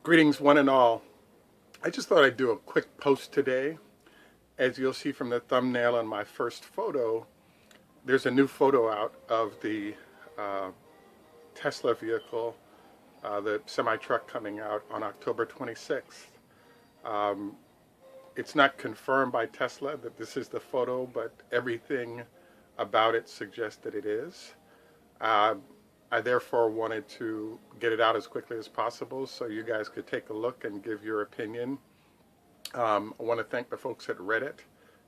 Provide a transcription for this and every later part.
Greetings one and all. I just thought I'd do a quick post today. As you'll see from the thumbnail on my first photo, there's a new photo out of the Tesla vehicle, the semi-truck coming out on October 26th. It's not confirmed by Tesla that this is the photo, but everything about it suggests that it is. I therefore wanted to get it out as quickly as possible so you guys could take a look and give your opinion. I want to thank the folks at Reddit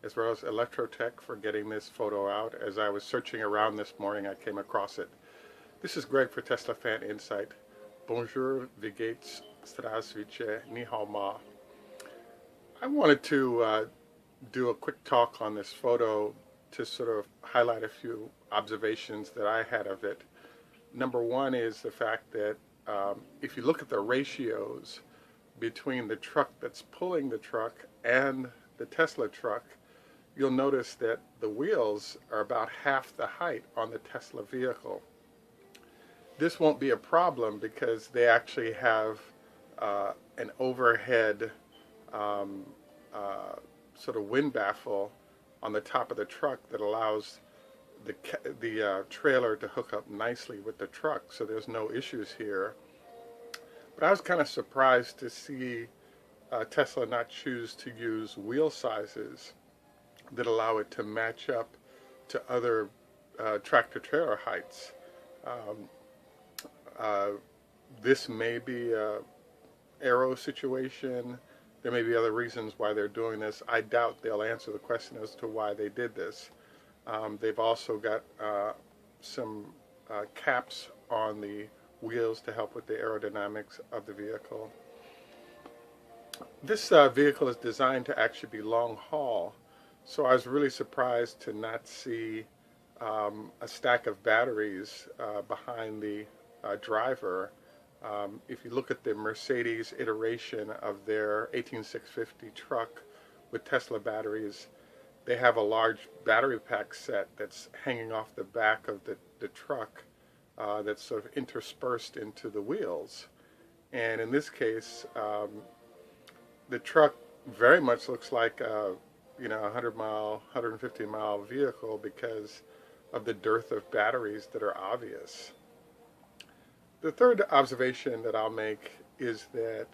as well as Electrotech for getting this photo out. As I was searching around this morning, I came across it. This is Greg for Tesla Fan Insight. Bonjour, wie geht's, Strasvice, ni hao ma. I wanted to do a quick talk on this photo to sort of highlight a few observations that I had of it. Number one is the fact that if you look at the ratios between the truck that's pulling the truck and the Tesla truck, you'll notice that the wheels are about half the height on the Tesla vehicle. This won't be a problem because they actually have an overhead sort of wind baffle on the top of the truck that allows the trailer to hook up nicely with the truck, so there's no issues here. But I was kind of surprised to see Tesla not choose to use wheel sizes that allow it to match up to other tractor-trailer heights. This may be an aero situation. There may be other reasons why they're doing this. I doubt they'll answer the question as to why they did this. They've also got some caps on the wheels to help with the aerodynamics of the vehicle. This vehicle is designed to actually be long haul, so I was really surprised to not see a stack of batteries behind the driver. If you look at the Mercedes iteration of their 18650 truck with Tesla batteries, they have a large battery pack set that's hanging off the back of the truck that's sort of interspersed into the wheels. And in this case, the truck very much looks like a 100-mile, 150-mile vehicle because of the dearth of batteries that are obvious. The third observation that I'll make is that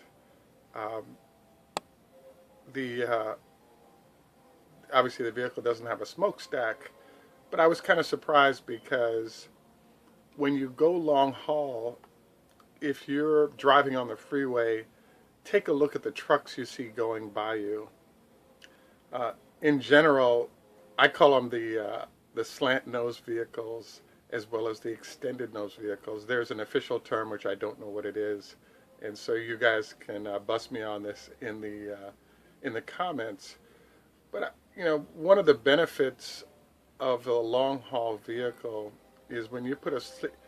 obviously the vehicle doesn't have a smokestack, but I was kind of surprised because when you go long haul, if you're driving on the freeway, take a look at the trucks you see going by you. In general, I call them the slant nose vehicles as well as the extended nose vehicles. There's an official term which I don't know what it is, and so you guys can bust me on this in the comments. But one of the benefits of a long haul vehicle is when you put a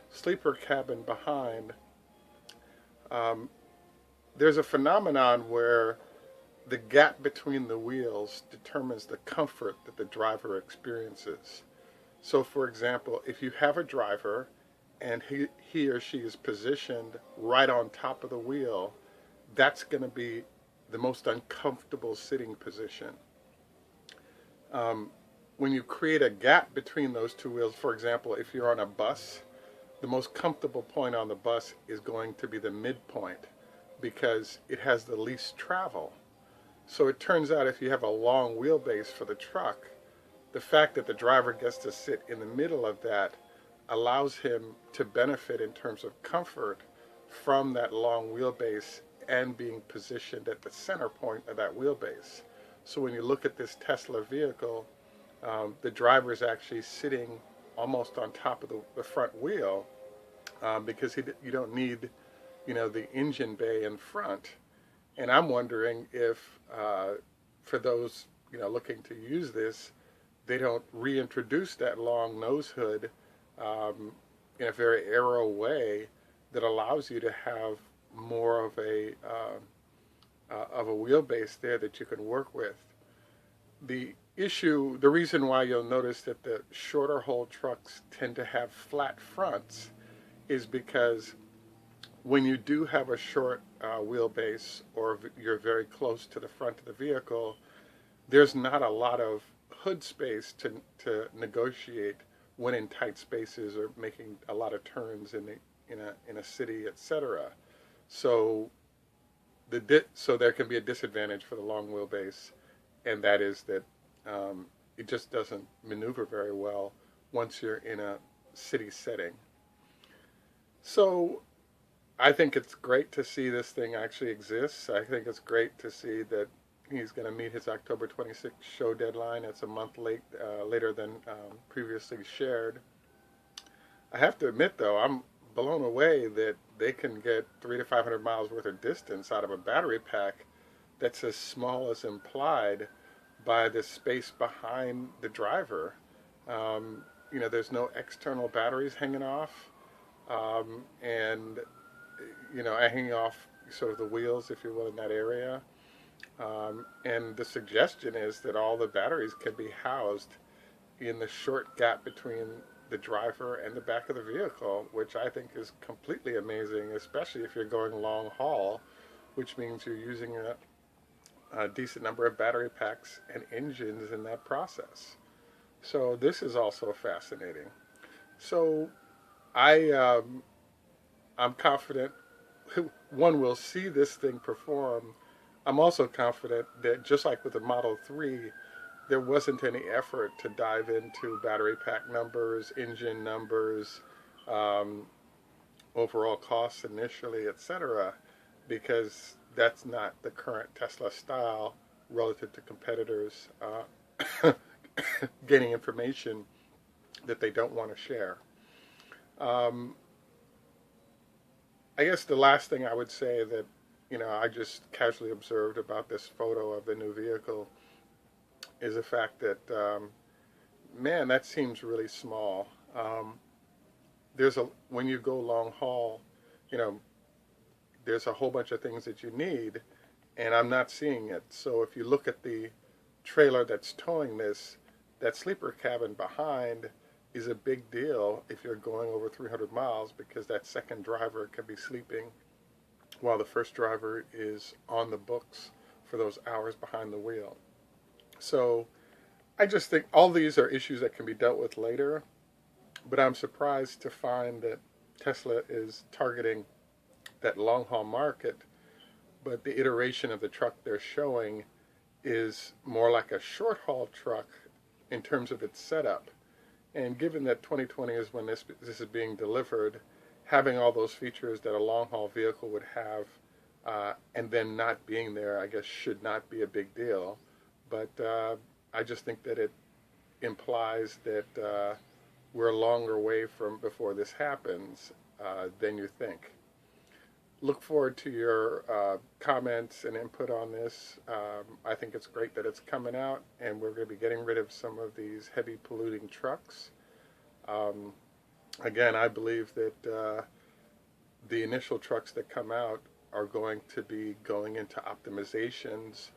sleeper cabin behind, there's a phenomenon where the gap between the wheels determines the comfort that the driver experiences. So for example, if you have a driver and he or she is positioned right on top of the wheel, that's going to be the most uncomfortable sitting position. When you create a gap between those two wheels, for example, if you're on a bus, the most comfortable point on the bus is going to be the midpoint because it has the least travel. So it turns out if you have a long wheelbase for the truck, the fact that the driver gets to sit in the middle of that allows him to benefit in terms of comfort from that long wheelbase and being positioned at the center point of that wheelbase. So when you look at this Tesla vehicle, the driver is actually sitting almost on top of the front wheel because you don't need, the engine bay in front. And I'm wondering if, for those, looking to use this, they don't reintroduce that long nose hood in a very aero way that allows you to have more of a wheelbase there that you can work with. The reason why you'll notice that the shorter haul trucks tend to have flat fronts is because when you do have a short wheelbase or you're very close to the front of the vehicle, there's not a lot of hood space to negotiate when in tight spaces or making a lot of turns in a city, etc. So so there can be a disadvantage for the long wheelbase, and that is that it just doesn't maneuver very well once you're in a city setting. So I think it's great to see this thing actually exists. I think it's great to see that he's going to meet his October 26th show deadline. It's a month later than previously shared. I have to admit, though, I'm blown away that they can get 300 to 500 miles worth of distance out of a battery pack that's as small as implied by the space behind the driver. There's no external batteries hanging off, and hanging off sort of the wheels, if you will, in that area. And the suggestion is that all the batteries can be housed in the short gap between the driver and the back of the vehicle, which I think is completely amazing, especially if you're going long haul, which means you're using a decent number of battery packs and engines in that process. So this is also fascinating. So I'm confident one will see this thing perform. I'm also confident that just like with the Model 3, there wasn't any effort to dive into battery pack numbers, engine numbers, overall costs initially, etc., because that's not the current Tesla style relative to competitors gaining information that they don't want to share. I guess the last thing I would say that I just casually observed about this photo of the new vehicle is the fact that, man, that seems really small. When you go long haul, there's a whole bunch of things that you need, and I'm not seeing it. So if you look at the trailer that's towing this, that sleeper cabin behind is a big deal if you're going over 300 miles, because that second driver can be sleeping while the first driver is on the books for those hours behind the wheel. So I just think all these are issues that can be dealt with later, but I'm surprised to find that Tesla is targeting that long haul market, but the iteration of the truck they're showing is more like a short haul truck in terms of its setup. And given that 2020 is when this is being delivered, having all those features that a long-haul vehicle would have, and then not being there, I guess, should not be a big deal. But I just think that it implies that we're a longer way from before this happens than you think. Look forward to your comments and input on this. I think it's great that it's coming out, and we're going to be getting rid of some of these heavy polluting trucks. Again, I believe that the initial trucks that come out are going to be going into optimizations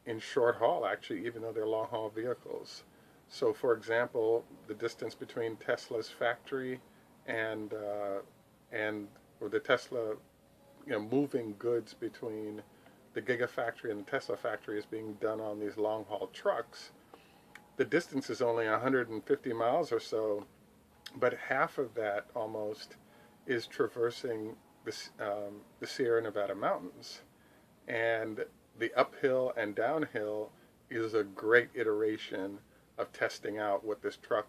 in short haul, actually, even though they're long haul vehicles. So, for example, the distance between Tesla's factory and or the Tesla, moving goods between the Gigafactory and the Tesla factory is being done on these long haul trucks. The distance is only 150 miles or so, but half of that almost is traversing the Sierra Nevada mountains. And the uphill and downhill is a great iteration of testing out what this truck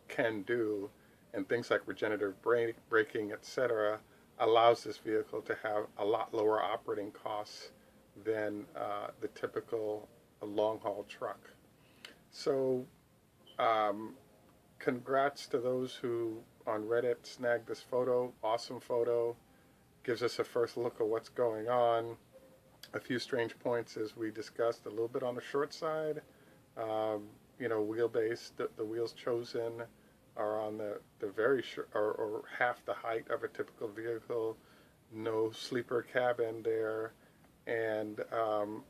can do, and things like regenerative braking, etc., allows this vehicle to have a lot lower operating costs than the typical long-haul truck. So congrats to those who on Reddit snagged this photo. Awesome photo. Gives us a first look at what's going on. A few strange points, as we discussed, a little bit on the short side. Wheelbase, the wheels chosen are on the very short, or half the height of a typical vehicle. No sleeper cabin there. And I'm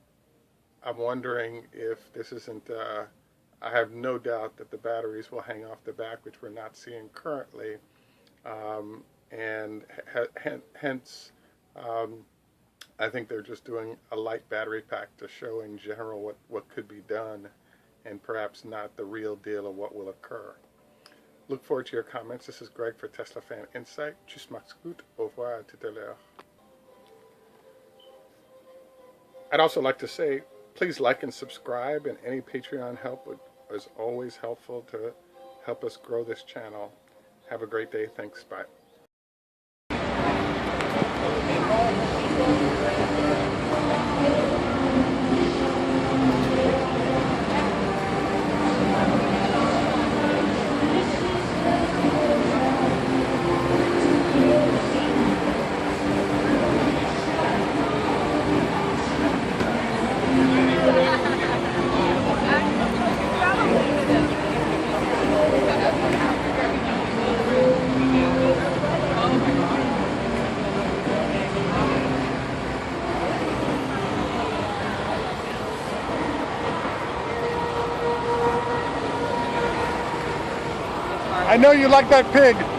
wondering if this isn't, I have no doubt that the batteries will hang off the back, which we're not seeing currently. And hence, I think they're just doing a light battery pack to show in general what could be done, and perhaps not the real deal of what will occur. Look forward to your comments. This is Greg for Tesla Fan Insight. Tschüss, macht's gut. Au revoir, tout à l'heure. I'd also like to say, please like and subscribe, and any Patreon help is always helpful to help us grow this channel. Have a great day. Thanks. Bye. I know you like that pig.